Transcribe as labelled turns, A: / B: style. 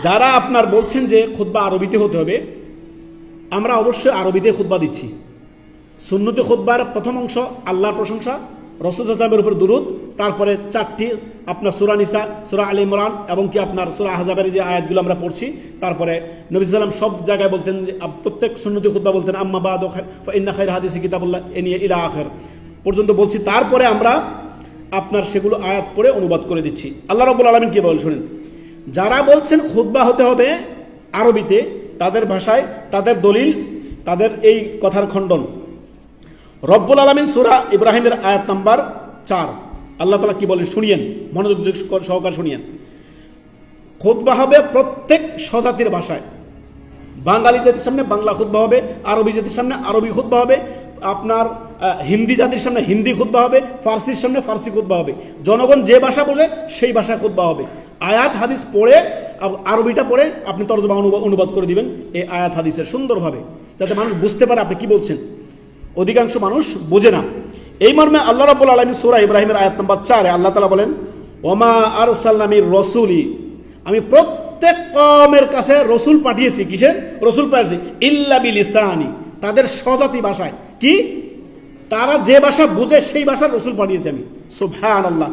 A: যারা আপনার বলছেন যে খুতবা আরবিতে হতে হবে, আমরা অবশ্যই আরবিতে খুতবা দিচ্ছি। সুন্নতি খুতবার প্রথম অংশ আল্লাহর প্রশংসা, রাসূল সাল্লাল্লাহু আলাইহি ওয়াসাল্লামের উপর দুরূদ, তারপরে 4টি আপনার সূরা নিসা, সূরা আলে ইমরান এবং কি আপনার সূরা আহজাবের যে আয়াতগুলো আমরা পড়ছি। তারপরে নবী সাল্লাল্লাহু আলাইহি ওয়াসাল্লাম সব জায়গায় বলতেন যে প্রত্যেক সুন্নতি খুতবা বলতেন আম্মা বাদু ইন্না খায়রা হাদিসি কিতাবুল্লাহ এ নিয়ে ইলা আখির পর্যন্ত বলছি। তারপরে আমরা আপনার সেগুলো আয়াত পড়ে অনুবাদ করে দিচ্ছি। আল্লাহ রাব্বুল আলামিন কি বলেন শুনেন। যারা বলছেন খুতবা হতে হবে আরবিতে, তাদের ভাষায়, তাদের দলিল, তাদের এই কথার খণ্ডন। রব্বুল আলামিন সূরা ইব্রাহিমের আয়াত নাম্বার 4 আল্লাহ তাআলা কি বলেন শুনিয়েন, মনোযোগ সহকারে শুনিয়েন। খুতবা হবে প্রত্যেক স্বজাতির ভাষায়। বাঙালি জাতির সামনে বাংলা খুতবা হবে, আরবি জাতির সামনে আরবি খুতবা হবে, আপনার হিন্দি জাতির সামনে হিন্দি খুতবা হবে, ফার্সির সামনে ফার্সি খুতবা হবে। জনগণ যে ভাষা বোঝে সেই ভাষায় খুতবা হবে। আয়াত হাদিস পড়ে আরবিটা পড়ে আপনি তরজমা অনুবাদ করে দিবেন এই আয়াত হাদিসের সুন্দরভাবে, যাতে মানুষ বুঝতে পারে আপনি কি বলছেন। অধিকাংশ মানুষ বোঝে না। এই মর্মে আল্লাহ রাব্বুল আলামিন সূরা ইব্রাহিমের আয়াত নাম্বার 4 আল্লাহ তাআলা বলেন ওমা আরসালনা মির রাসূলি, আমি প্রত্যেক কওমের কাছে রসুল পাঠিয়েছি। কিসের রসুল পাঠিয়েছি? ইল্লা বিলিসানি, তাদের স্বজাতি ভাষায়। কি? তারা যে ভাষা বুঝে সেই ভাষার রসুল পাঠিয়েছি আমি। সুবহানাল্লাহ।